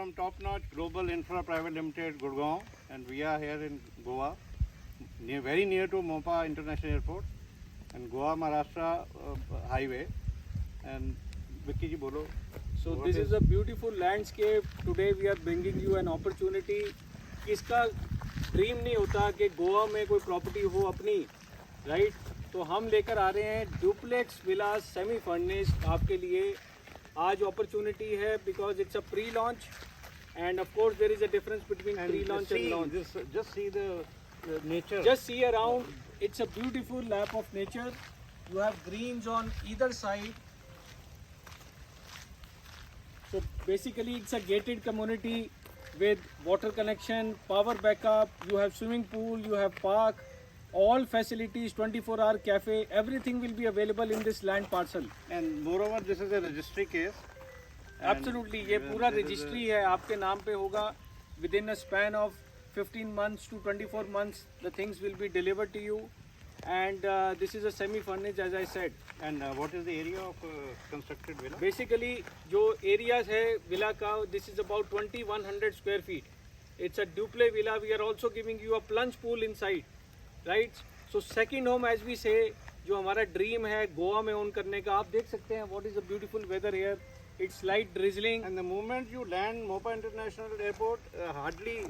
From Top Notch Global Infra Private Limited, Gurgaon, and we are here in Goa, very near to Mopa International Airport, and Goa Maharashtra highway. And Vicky ji bolo. So this is a beautiful landscape. Today we are bringing you an opportunity. किसका dream नहीं होता कि गोवा में कोई property हो अपनी, right? तो हम लेकर आ रहे हैं डुप्लेक्स विलास सेमी फर्निश्ड आपके लिए. आज अपॉर्चुनिटी है because it's a pre launch and of course there is a difference between pre launch and launch. Just see the nature. Just see around. It's a beautiful lap of nature. You have greens on either side. So basically it's a gated community with water connection, power backup, you have swimming pool, you have park, all facilities, 24-hour cafe, everything will be available in this land parcel. And moreover, this is a registry case. Absolutely, ये पूरा registry है, आपके नाम पे होगा. Within a span of 15 months to 24 months, the things will be delivered to you. And this is a semi-furnished, as I said. And what is the area of constructed villa? Basically, जो areas है villa का, this is about 2100 square feet. It's a duplex villa. We are also giving you a plunge pool inside, right? So second home, as we say, जो हमारा dream है गोवा में own करने का, आप देख सकते हैं what is the beautiful weather here. It's light drizzling. And the moment you land Mopa International Airport, hardly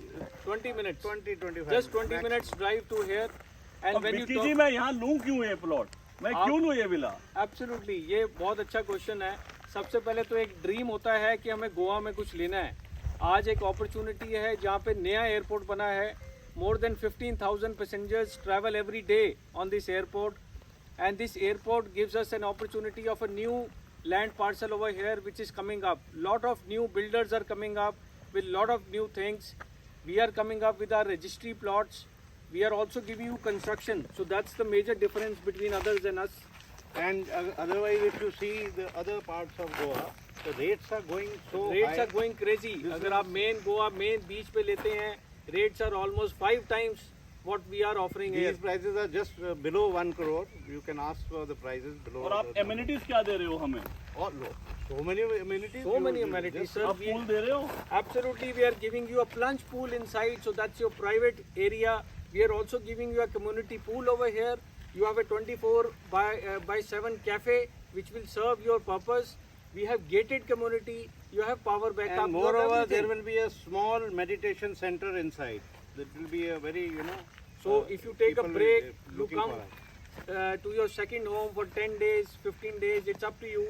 20 minutes. 20-25. Just 20 minutes drive to here. And when you Vicky talk, जी मैं यहाँ लूँ क्यों ये प्लॉट, मैं क्यों लूँ ये विला? एब्सोल्युटली, ये बहुत अच्छा क्वेश्चन है. सबसे पहले तो एक ड्रीम होता है कि हमें गोवा में कुछ लेना है. आज एक अपॉर्चुनिटी है जहाँ पे नया एयरपोर्ट बना है. More than 15,000 passengers travel every day on this airport, and this airport gives us an opportunity of a new land parcel over here which is coming up. Lot of new builders are coming up with lot of new things. We are coming up with our registry plots. We are also giving you construction. So that's the major difference between others and us. And otherwise, if you see the other parts of Goa, the rates are going so Rates high. are going crazy. अगर आप main Goa main beach पे लेते हैं, rates are almost 5 times what we are offering here. These prices are just below 1 crore. You can ask for the prices below. और आप amenities क्या दे रहे हो हमें? All low. So many amenities. So many you amenities, just- sir. आप pool दे रहे हो? Absolutely, we are giving you a plunge pool inside, so that's your private area. We are also giving you a community pool over here. You have a 24 by 7 cafe which will serve your purpose. We have gated community. You have power backup. And you have moreover, there everything. will be a small meditation center inside. That will be a very, So if you take a people break, will, you looking come for it. to your second home for 10 days, 15 days. It's up to you.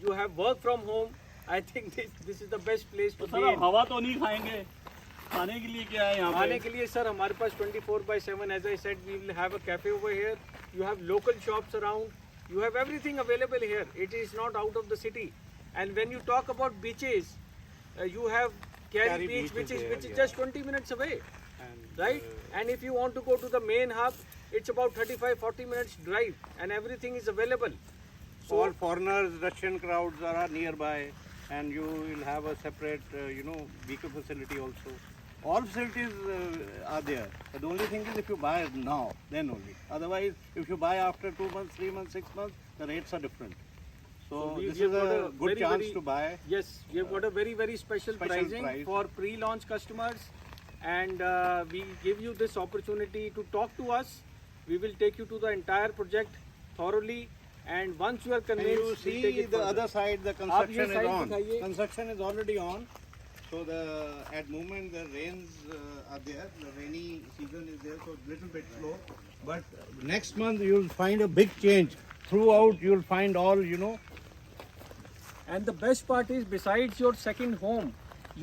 You have work from home. I think this is the best place तो to sir be आप in. हवा तो नहीं खाएंगे? खाने के लिए क्या है यहाँ आने पे? के लिए सर हमारे पास 24 by 7, as I said, we will have a cafe over here. You have local shops around. You have everything available here. It is not out of the city. And when you talk about beaches, you have Kerry Kerry Beach, Beach which is is there, which is yeah. just 20 minutes away, And, right? And if you want to go to the main hub, it's about 35-40 minutes drive, and everything is available. So all foreigners, Russian crowds are nearby, and you will have a separate, vehicle facility also. All facilities are there. But the only thing is if you buy now, then only. Otherwise, if you buy after 2 months, 3 months, 6 months, the rates are different. So we- this we is have a got a good very, chance very- to buy. Yes, we have got a very, very special pricing price. for pre-launch customers, and we give you this opportunity to talk to us. We will take you to the entire project thoroughly, and once you are And convinced, you we'll see take it the further. other side, the ये construction is side on. दिखाइए. Construction is already on. So at moment the rains are there. The rainy season is there, so little bit slow. But next month you will find a big change. Throughout you will find all, And the best part is, besides your second home,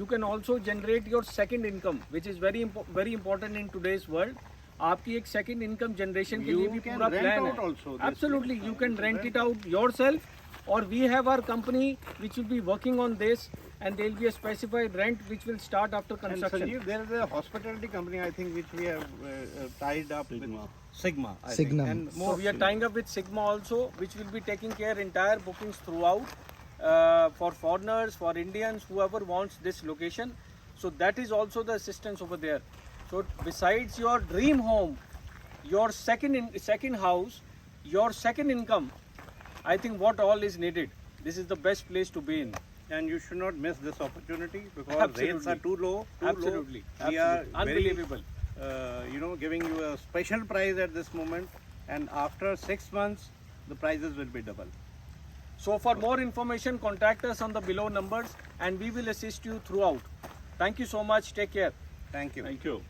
you can also generate your second income, which is very important in today's world. आपकी एक second income generation के You लिए भी can पूरा rent plan out है. also this Absolutely, place. you can rent it out yourself, or we have our company which will be working on this, and there will be a specified rent which will start after And construction. Sanjeev, there is a hospitality company I think which we have tied up Sigma. with Sigma. I Signum. Think. And So more we are tying up with Sigma also, which will be taking care entire bookings throughout for foreigners, for Indians, whoever wants this location. So that is also the assistance over there. So besides your dream home, your second house, your second income, I think what all is needed. This is the best place to be in. and you should not miss this opportunity because Absolutely. rates are too low. Absolutely. We are Unbelievable. very, giving you a special price at this moment, and after 6 months, the prices will be double. So for more information, contact us on the below numbers and we will assist you throughout. Thank you so much. Take care. Thank you. Thank you.